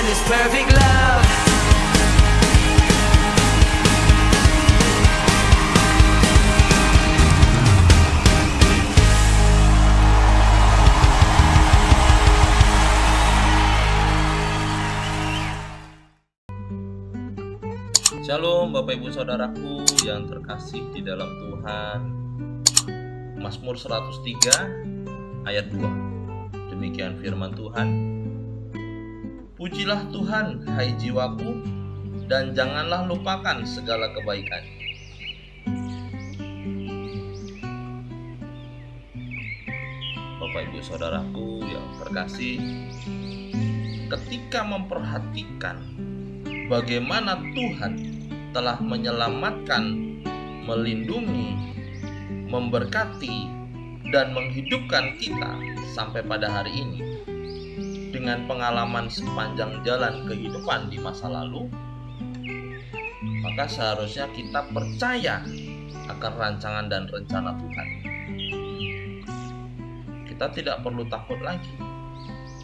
this perfect love. Shalom Bapak Ibu Saudaraku yang terkasih di dalam Tuhan. Mazmur 103 ayat 2. Demikian firman Tuhan. Pujilah Tuhan, hai jiwaku, dan janganlah lupakan segala kebaikan. Bapak Ibu Saudaraku yang terkasih, ketika memperhatikan bagaimana Tuhan telah menyelamatkan, melindungi, memberkati, dan menghidupkan kita sampai pada hari ini dengan pengalaman sepanjang jalan kehidupan di masa lalu, maka seharusnya kita percaya akan rancangan dan rencana Tuhan. Kita tidak perlu takut lagi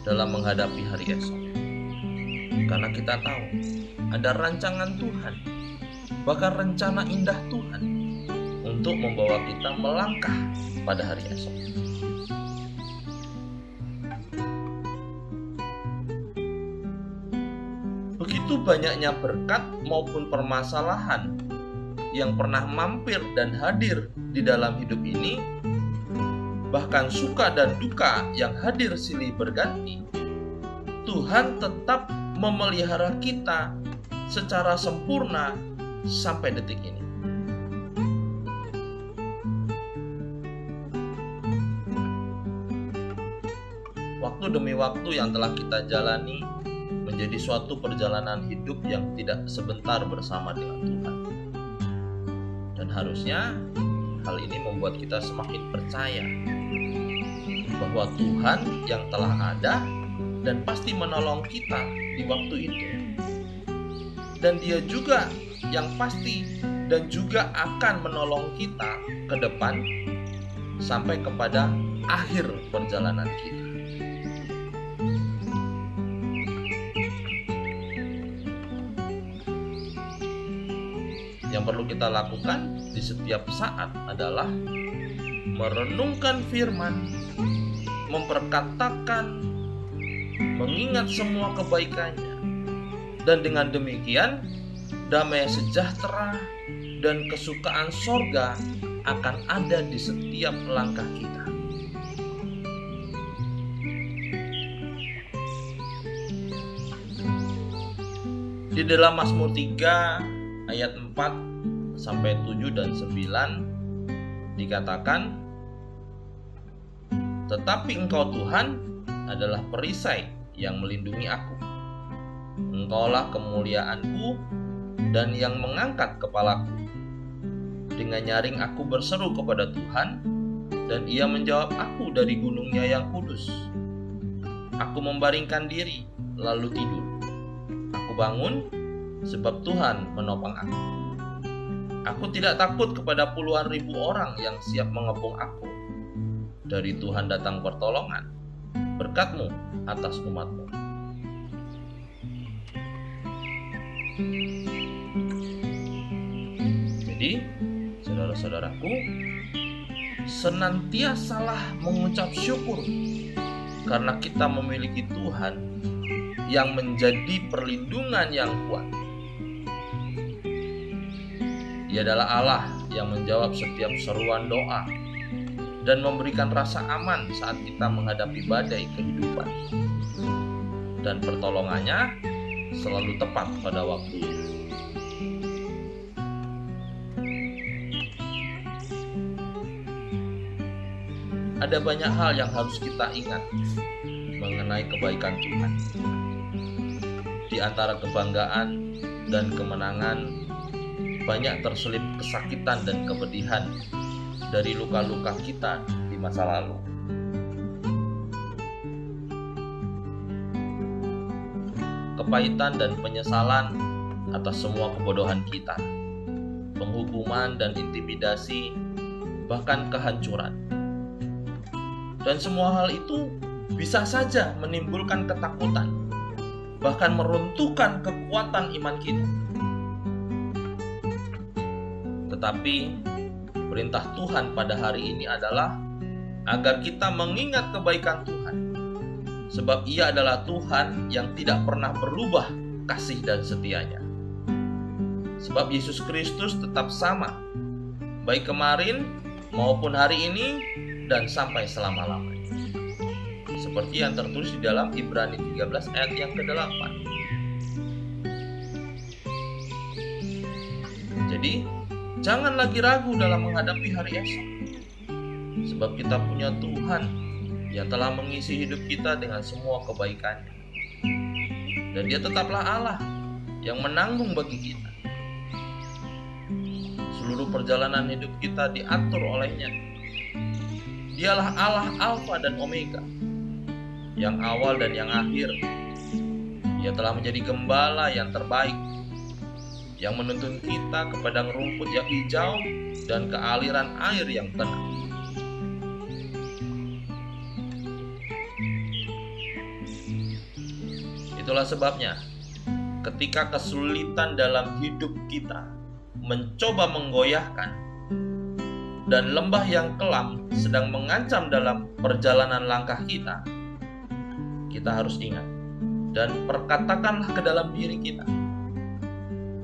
dalam menghadapi hari esok, karena kita tahu ada rancangan Tuhan, bahkan rencana indah Tuhan untuk membawa kita melangkah pada hari esok. Begitu banyaknya berkat maupun permasalahan yang pernah mampir dan hadir di dalam hidup ini, bahkan suka dan duka yang hadir silih berganti, Tuhan tetap memelihara kita secara sempurna sampai detik ini. Waktu demi waktu yang telah kita jalani menjadi suatu perjalanan hidup yang tidak sebentar bersama dengan Tuhan. Dan harusnya hal ini membuat kita semakin percaya bahwa Tuhan yang telah ada dan pasti menolong kita di waktu itu. Dan Dia juga yang pasti dan juga akan menolong kita ke depan sampai kepada akhir perjalanan kita. Yang perlu kita lakukan di setiap saat adalah merenungkan firman, memperkatakan, mengingat semua kebaikannya, dan dengan demikian damai sejahtera dan kesukaan sorga akan ada di setiap langkah kita. Di dalam Mazmur 3 ayat 4 sampai 7 dan 9 dikatakan, tetapi Engkau Tuhan adalah perisai yang melindungi aku. Engkaulah kemuliaanku dan yang mengangkat kepalaku. Dengan nyaring aku berseru kepada Tuhan, dan Ia menjawab aku dari gunungnya yang kudus. Aku membaringkan diri, lalu tidur. Aku bangun, sebab Tuhan menopang aku. Aku tidak takut kepada puluhan ribu orang yang siap mengepung aku. Dari Tuhan datang pertolongan, berkat-Mu atas umat-Mu. Jadi, saudara-saudaraku, senantiasalah mengucap syukur karena kita memiliki Tuhan yang menjadi perlindungan yang kuat. Dia adalah Allah yang menjawab setiap seruan doa dan memberikan rasa aman saat kita menghadapi badai kehidupan. Dan pertolongannya selalu tepat pada waktunya. Ada banyak hal yang harus kita ingat mengenai kebaikan Tuhan. Di antara kebanggaan dan kemenangan, banyak terselip kesakitan dan kepedihan dari luka-luka kita di masa lalu. Kepahitan dan penyesalan atas semua kebodohan kita, penghukuman dan intimidasi, bahkan kehancuran. Dan semua hal itu bisa saja menimbulkan ketakutan bahkan meruntuhkan kekuatan iman kita. Tetapi perintah Tuhan pada hari ini adalah agar kita mengingat kebaikan Tuhan, sebab Ia adalah Tuhan yang tidak pernah berubah kasih dan setianya. Sebab Yesus Kristus tetap sama, baik kemarin maupun hari ini dan sampai selama-lamanya. Seperti yang tertulis di dalam Ibrani 13 ayat yang ke-8. Jadi, jangan lagi ragu dalam menghadapi hari esok. Sebab kita punya Tuhan yang telah mengisi hidup kita dengan semua kebaikannya. Dan Dia tetaplah Allah yang menanggung bagi kita. Seluruh perjalanan hidup kita diatur oleh-Nya. Dialah Allah Alfa dan Omega, yang awal dan yang akhir. Dia telah menjadi gembala yang terbaik, yang menuntun kita ke padang rumput yang hijau dan ke aliran air yang tenang. Itulah sebabnya, ketika kesulitan dalam hidup kita mencoba menggoyahkan, dan lembah yang kelam sedang mengancam dalam perjalanan langkah kita, kita harus ingat dan perkatakanlah ke dalam diri kita,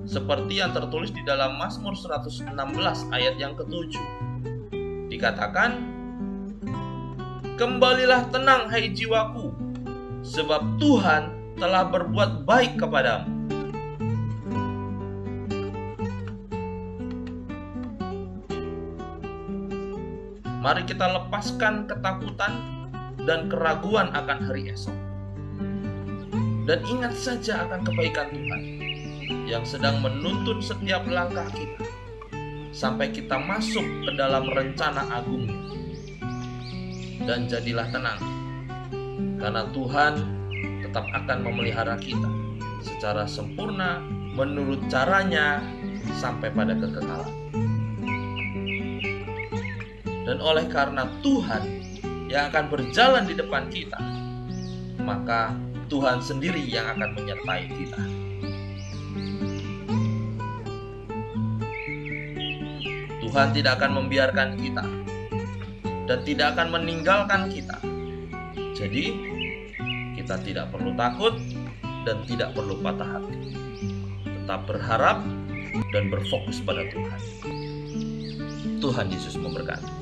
seperti yang tertulis di dalam Mazmur 116 ayat yang ke-7. Dikatakan, "Kembalilah tenang hai jiwaku, sebab Tuhan telah berbuat baik kepadamu." Mari kita lepaskan ketakutan dan keraguan akan hari esok. Dan ingat saja akan kebaikan Tuhan yang sedang menuntun setiap langkah kita sampai kita masuk ke dalam rencana agung. Dan jadilah tenang, karena Tuhan tetap akan memelihara kita secara sempurna menurut caranya sampai pada kekekalan. Dan oleh karena Tuhan yang akan berjalan di depan kita, maka Tuhan sendiri yang akan menyertai kita. Tuhan tidak akan membiarkan kita dan tidak akan meninggalkan kita. Jadi, kita tidak perlu takut dan tidak perlu patah hati. Tetap berharap dan berfokus pada Tuhan. Tuhan Yesus memberkati.